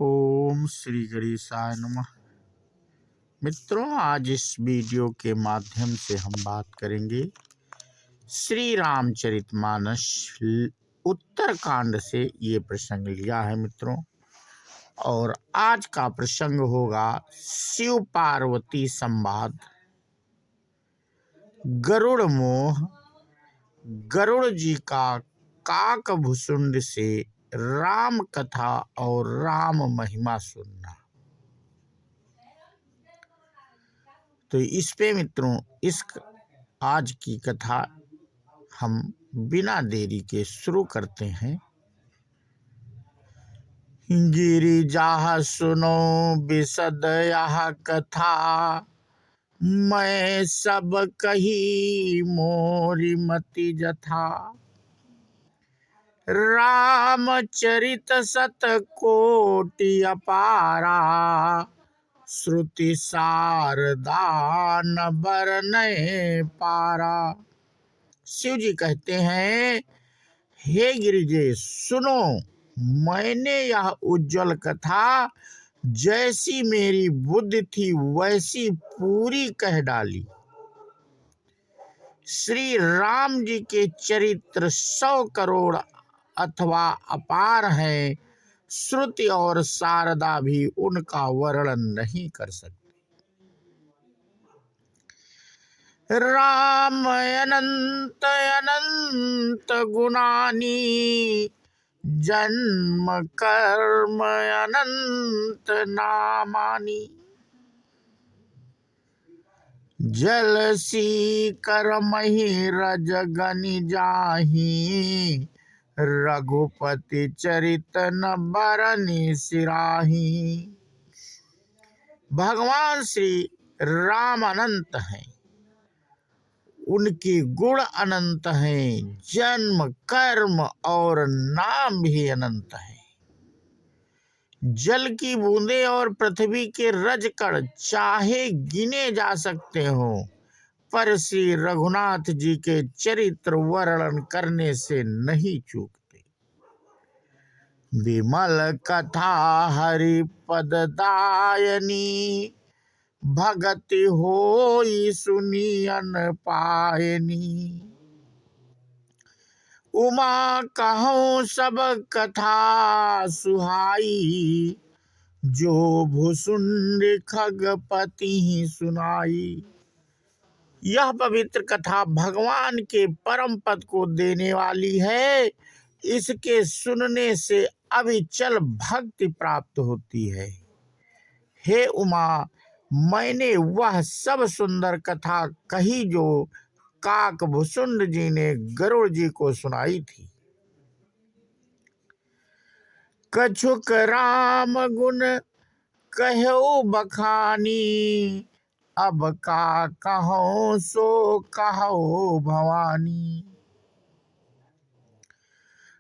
ओम श्री गणेशाय नमः। मित्रों, आज इस वीडियो के माध्यम से हम बात करेंगे श्री रामचरितमानस उत्तरकांड से ये प्रसंग लिया है मित्रों। और आज का प्रसंग होगा शिव पार्वती संवाद। गरुड़ मोह। गरुड़ जी का काकभुसुंड से राम कथा और राम महिमा सुनना। तो इस पे मित्रों आज की कथा हम बिना देरी के शुरू करते हैं। गिरिजा सुनो बिसद यह कथा, मैं सब कही मोरी मति जथा। रामचरित सत कोटि अपारा, श्रुति शारदा न बरनए पारा। शिव जी कहते हैं, हे गिरिजे सुनो, मैंने यह उज्जवल कथा जैसी मेरी बुद्धि थी वैसी पूरी कह डाली। श्री राम जी के चरित्र 100 करोड़ अथवा अपार हैं। श्रुति और शारदा भी उनका वर्णन नहीं कर सकती। राम अनंत अनंत गुणानी, जन्म कर्म अनंत नामानी। जलसी करमहि रजगनि जाहि, रघुपति चरित न बरनि सिराही। भगवान श्री राम अनंत हैं, उनके गुण अनंत हैं, जन्म कर्म और नाम भी अनंत है। जल की बूंदें और पृथ्वी के रजकण चाहे गिने जा सकते हो, पर श्री रघुनाथ जी के चरित्र वर्णन करने से नहीं चूकते। विमल कथा हरि पद दायनी, भगति होई सुनियन पायनी। उमा कहूँ सब कथा सुहाई, जो भुसुंड खगपति ही सुनाई। यह पवित्र कथा भगवान के परम पद को देने वाली है। इसके सुनने से अविचल भक्ति प्राप्त होती है। हे उमा, मैंने वह सब सुंदर कथा कही जो काकभुसुंड जी ने गरुड़ जी को सुनाई थी। कछुक राम गुण कहो बखानी, अब का कहो सो कहो भवानी।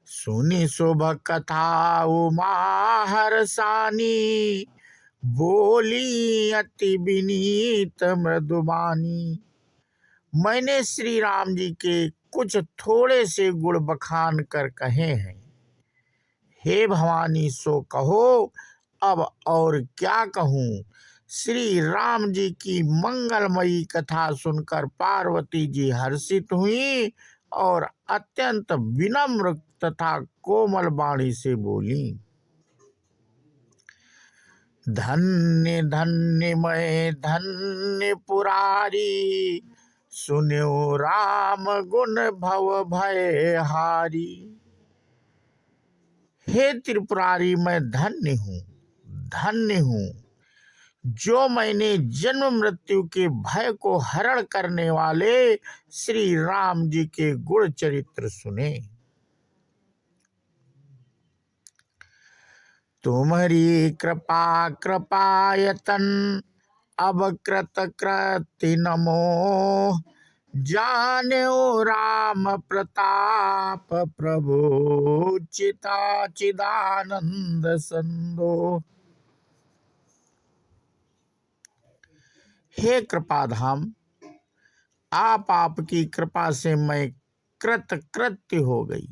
सुनी शुभ कथा उमा हरसानी, बोली अति विनीत मृदुबानी। मैंने श्री राम जी के कुछ थोड़े से गुण बखान कर कहे हैं। हे भवानी सो कहो, अब और क्या कहूँ। श्री राम जी की मंगलमयी कथा सुनकर पार्वती जी हर्षित हुई और अत्यंत विनम्र तथा कोमल वाणी से बोली। धन्य धन्य मैं धन्य पुरारी, सुनो राम गुण भव भय हारी। हे त्रिपुरारी, मैं धन्य हूँ, धन्य हूँ, जो मैंने जन्म मृत्यु के भय को हरण करने वाले श्री राम जी के गुण चरित्र सुने। तुम्हारी कृपा कृपायतन, अब कृत कृति नमो। जान्यो राम प्रताप प्रभु, चिता चिदानंद संदो। हे कृपाधाम, आपकी कृपा से मैं कृतकृत्य हो गई।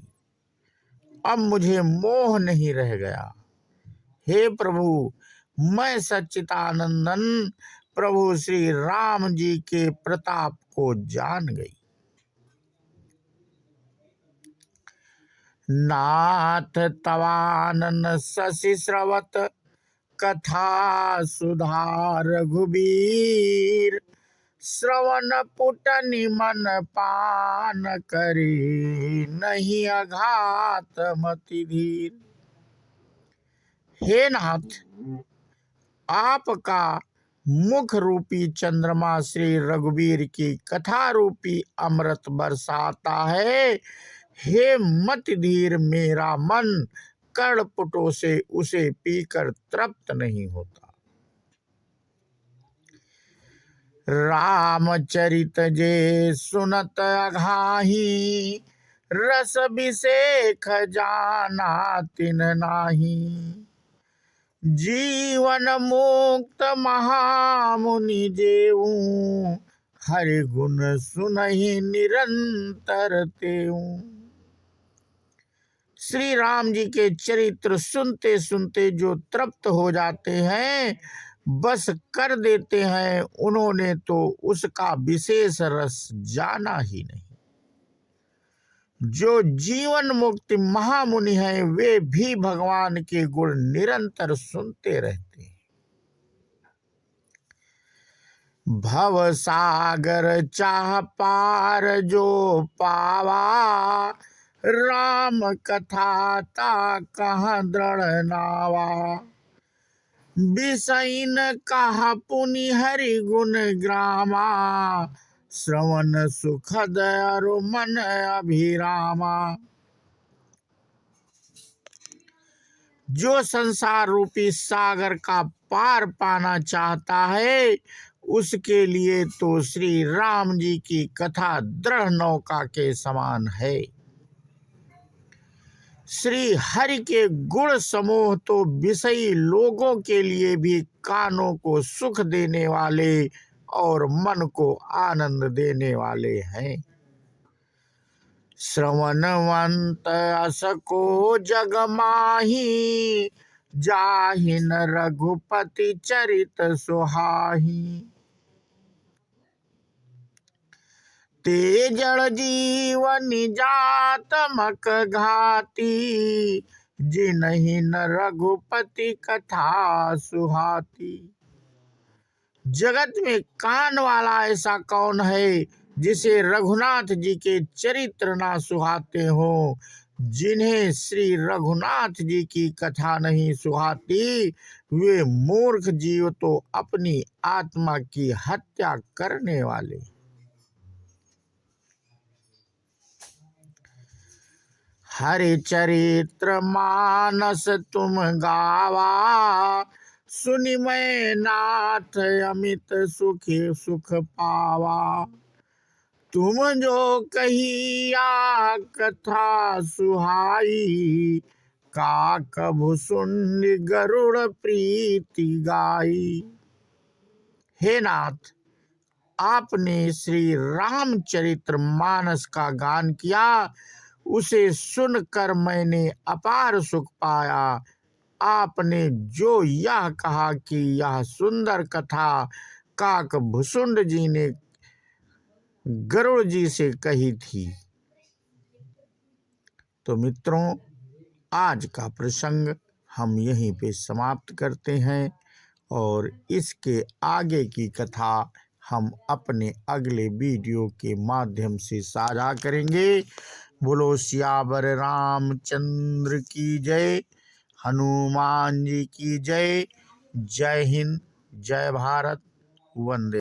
अब मुझे मोह नहीं रह गया। हे प्रभु, मैं सच्चिदानंदन प्रभु श्री राम जी के प्रताप को जान गई। नाथ तवानन शशि श्रवत कथा सुधा रघुबीर, श्रवण पुट निमन पान करे, नहीं अघात मति धीर। हे नाथ, आपका मुख रूपी चंद्रमा श्री रघुबीर की कथा रूपी अमृत बरसाता है। हे मत धीर, मेरा मन कर्णपुटों से उसे पीकर तृप्त नहीं होता। रामचरित जे सुनत अघाही, रस अभिषेक जाना तिन नाही। जीवन मुक्त महामुनि जेऊ, हरि गुण सुनहि निरंतर तेऊ। श्री राम जी के चरित्र सुनते सुनते जो तृप्त हो जाते हैं, बस कर देते हैं, उन्होंने तो उसका विशेष रस जाना ही नहीं। जो जीवन मुक्ति महामुनि हैं, वे भी भगवान के गुण निरंतर सुनते रहते हैं। भव सागर चाह पार जो पावा, राम कथा ता कहाँ दृढ़ नावा। बिसैन कहा पुनि हरि गुण ग्रामा, श्रवण सुखद अरु मन अभिरामा। जो संसार रूपी सागर का पार पाना चाहता है, उसके लिए तो श्री राम जी की कथा दृढ़ नौका के समान है। श्री हरि के गुण समूह तो विषयी लोगों के लिए भी कानों को सुख देने वाले और मन को आनंद देने वाले हैं। श्रवणवंत अस को जग माही, जाहिन रघुपति चरित सुहाही। ते जड़ जीवन जात मक घाती, जिनहि न रघुपति कथा सुहाती। जगत में कान वाला ऐसा कौन है जिसे रघुनाथ जी के चरित्र ना सुहाते हो। जिन्हें श्री रघुनाथ जी की कथा नहीं सुहाती, वे मूर्ख जीव तो अपनी आत्मा की हत्या करने वाले। हरि चरित्र मानस तुम गावा, सुनि मैं नाथ अमित सुख पावा। तुम जो कहिया कथा सुहाई, का कभु सुन गरुड़ प्रीति गाई। हे नाथ, आपने श्री रामचरित्र मानस का गान किया, उसे सुनकर मैंने अपार सुख पाया। आपने जो यह कहा कि यह सुंदर कथा काक भुसुंड जी ने गरुड़ जी से कही थी। तो मित्रों, आज का प्रसंग हम यहीं पे समाप्त करते हैं और इसके आगे की कथा हम अपने अगले वीडियो के माध्यम से साझा करेंगे। बोलो सियावर रामचंद्र की जय, हनुमान जी की जय। जय हिंद, जय भारत, वंदे।